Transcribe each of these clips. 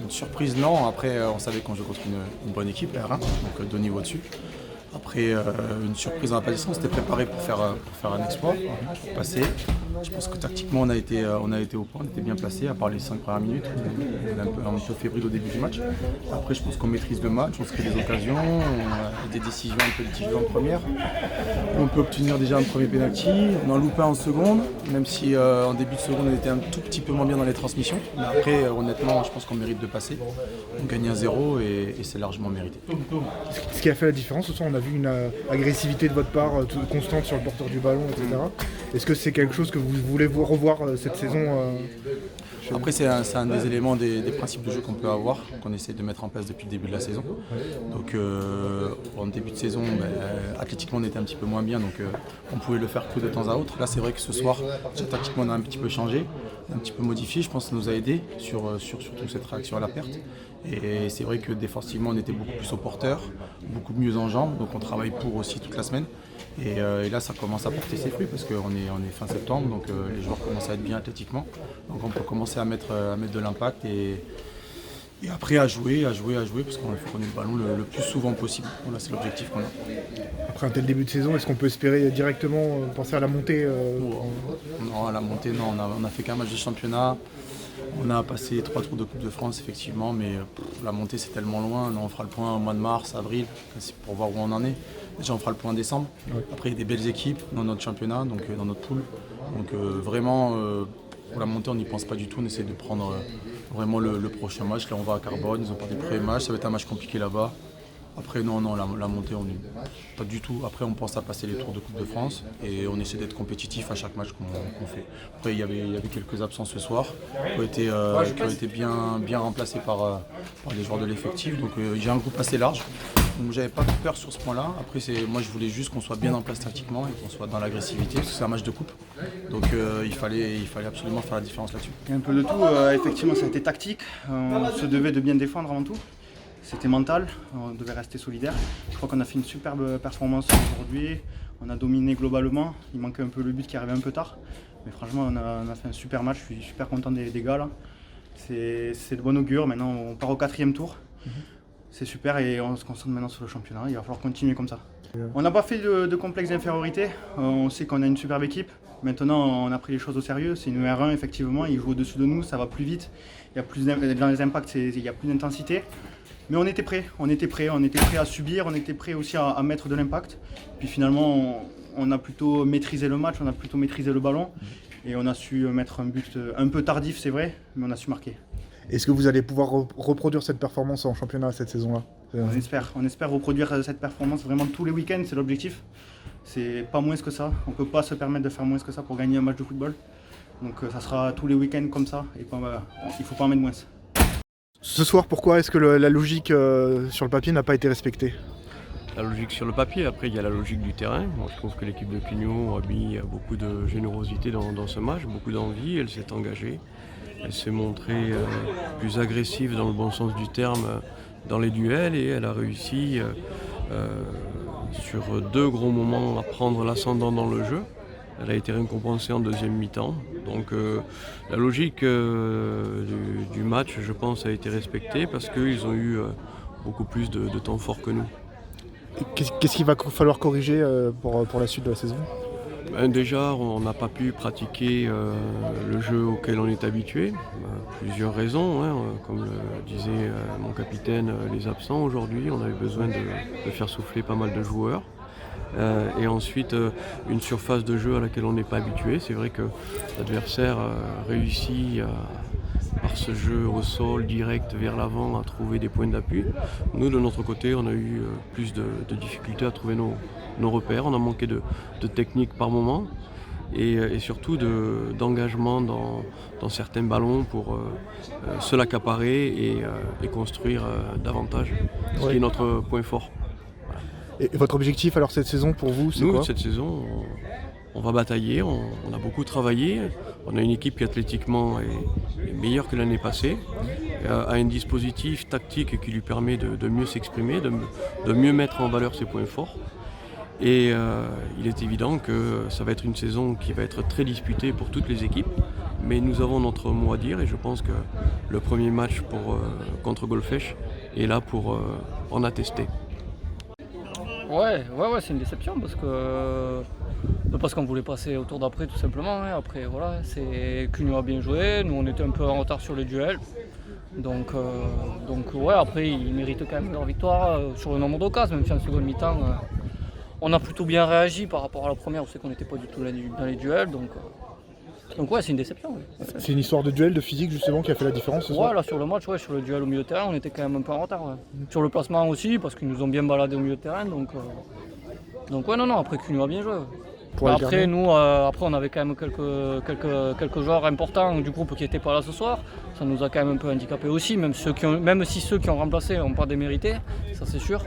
Une surprise, non. Après, on savait qu'on jouait contre une bonne équipe, la R1, donc 2 niveaux dessus. Après, une surprise, on n'a pas dit ça, on s'était préparé pour faire un exploit, pour passer. Je pense que tactiquement, on a été au point, on était bien placé, à part les 5 premières minutes. On est un peu fébrile au début du match. Après, je pense qu'on maîtrise le match, on se crée des occasions, on a des décisions un peu litigieuses en première. On peut obtenir déjà un premier penalty, on en loupe un en seconde, même si en début de seconde, on était un tout petit peu moins bien dans les transmissions. Mais après, honnêtement, je pense qu'on mérite de passer. On gagne 1-0 et c'est largement mérité. Ce qui a fait la différence, ce soir, on a vu une agressivité de votre part constante sur le porteur du ballon, etc. Est-ce que c'est quelque chose que vous voulez revoir cette saison Après, c'est un des éléments des principes de jeu qu'on peut avoir, qu'on essaie de mettre en place depuis le début de la saison. Donc, en début de saison, athlétiquement, on était un petit peu moins bien, donc on pouvait le faire que de temps à autre. Là, c'est vrai que ce soir, déjà, tactiquement, on a un petit peu changé, un petit peu modifié. Je pense que ça nous a aidé sur surtout cette réaction à la perte. Et c'est vrai que défensivement, on était beaucoup plus au porteur, beaucoup mieux en jambes, donc on travaille pour aussi toute la semaine. Et là, ça commence à porter ses fruits parce qu'on est fin septembre, donc les joueurs commencent à être bien athlétiquement. Donc on peut commencer à mettre de l'impact et après à jouer parce qu'il faut qu'on ait le ballon le plus souvent possible. Voilà, c'est l'objectif qu'on a. Après un tel début de saison, est-ce qu'on peut espérer directement penser à la montée Non, à la montée, non. On a fait qu'un match de championnat. On a passé 3 tours de Coupe de France, effectivement, mais la montée, c'est tellement loin. Non, on fera le point au mois de mars, avril, c'est pour voir où on en est. Déjà, on fera le point en décembre. Ouais. Après, il y a des belles équipes dans notre championnat, donc dans notre poule. Donc vraiment, pour la montée, on n'y pense pas du tout. On essaie de prendre vraiment le prochain match. Là, on va à Carbone, ils ont perdu le premier match. Ça va être un match compliqué là-bas. Après, non, la montée, on n'est pas du tout. Après, on pense à passer les tours de Coupe de France et on essaie d'être compétitif à chaque match qu'on fait. Après, il y avait quelques absents ce soir qui ont été bien remplacés par les joueurs de l'effectif. Donc, j'ai un groupe assez large. Donc, j'avais pas peur sur ce point-là. Après, moi, je voulais juste qu'on soit bien en place tactiquement et qu'on soit dans l'agressivité parce que c'est un match de coupe. Donc, il fallait absolument faire la différence là-dessus. Il y a un peu de tout. Effectivement, ça a été tactique. On se devait de bien défendre avant tout. C'était mental, on devait rester solidaire. Je crois qu'on a fait une superbe performance aujourd'hui. On a dominé globalement. Il manquait un peu le but qui arrivait un peu tard. Mais franchement, on a fait un super match. Je suis super content des gars là. C'est de bon augure. Maintenant, on part au 4e tour. C'est super et on se concentre maintenant sur le championnat. Il va falloir continuer comme ça. On n'a pas fait de complexe d'infériorité. On sait qu'on a une superbe équipe. Maintenant, on a pris les choses au sérieux. C'est une R1, effectivement. Ils jouent au-dessus de nous. Ça va plus vite. Il y a plus dans les impacts, il y a plus d'intensité. Mais on était prêts à subir, on était prêts aussi à mettre de l'impact. Puis finalement, on a plutôt maîtrisé le match, on a plutôt maîtrisé le ballon. Et on a su mettre un but un peu tardif, c'est vrai, mais on a su marquer. Est-ce que vous allez pouvoir reproduire cette performance en championnat cette saison-là ? On espère reproduire cette performance vraiment tous les week-ends, c'est l'objectif. C'est pas moins que ça, on ne peut pas se permettre de faire moins que ça pour gagner un match de football. Donc ça sera tous les week-ends comme ça, et il ne faut pas en mettre moins. Ce soir, pourquoi est-ce que la logique sur le papier n'a pas été respectée ? La logique sur le papier, après il y a la logique du terrain. Moi, je trouve que l'équipe de Cugnot a mis beaucoup de générosité dans ce match, beaucoup d'envie, elle s'est engagée. Elle s'est montrée plus agressive dans le bon sens du terme dans les duels et elle a réussi sur 2 gros moments à prendre l'ascendant dans le jeu. Elle a été récompensée en deuxième mi-temps. Donc la logique du match, je pense, a été respectée parce qu'ils ont eu beaucoup plus de temps fort que nous. Qu'est-ce qu'il va falloir corriger pour la suite de la saison ? Déjà, on n'a pas pu pratiquer le jeu auquel on est habitué. Plusieurs raisons, hein. Comme le disait mon capitaine, les absents aujourd'hui, on avait besoin de faire souffler pas mal de joueurs. Et ensuite une surface de jeu à laquelle on n'est pas habitué. C'est vrai que l'adversaire réussit par ce jeu au sol direct vers l'avant à trouver des points d'appui. Nous de notre côté on a eu plus de difficultés à trouver nos repères. On a manqué de technique par moment et surtout d'engagement dans certains ballons pour se l'accaparer et construire davantage, ce qui est notre point fort. Et votre objectif alors cette saison pour vous, c'est quoi ? Nous, cette saison, on va batailler, on a beaucoup travaillé. On a une équipe qui athlétiquement est meilleure que l'année passée, a un dispositif tactique qui lui permet de mieux s'exprimer, de mieux mettre en valeur ses points forts. Et il est évident que ça va être une saison qui va être très disputée pour toutes les équipes. mais nous avons notre mot à dire et je pense que le premier match contre Golfech est là pour en attester. Ouais, c'est une déception parce qu'on voulait passer au tour d'après tout simplement. Hein. Après voilà, c'est Cugno a bien joué, nous on était un peu en retard sur les duels. Donc ouais, après ils méritent quand même leur victoire sur le nombre d'occasions, même si en seconde mi-temps on a plutôt bien réagi par rapport à la première, on sait qu'on n'était pas du tout dans les duels. Donc ouais, c'est une déception. Ouais. C'est une histoire de duel, de physique justement qui a fait la différence ce soir. Ouais, là sur le match, sur le duel au milieu de terrain, on était quand même un peu en retard. Ouais. Sur le placement aussi, parce qu'ils nous ont bien baladé au milieu de terrain. Donc ouais, non, après Cugno a bien joué. Ouais. Après, nous, on avait quand même quelques joueurs importants du groupe qui n'étaient pas là ce soir. Ça nous a quand même un peu handicapés aussi, même si ceux qui ont remplacé n'ont pas démérité, ça c'est sûr.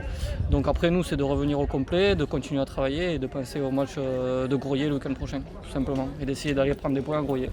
Donc après, nous, c'est de revenir au complet, de continuer à travailler et de penser au match de Groyer le week-end prochain, tout simplement. Et d'essayer d'aller prendre des points à Groyer.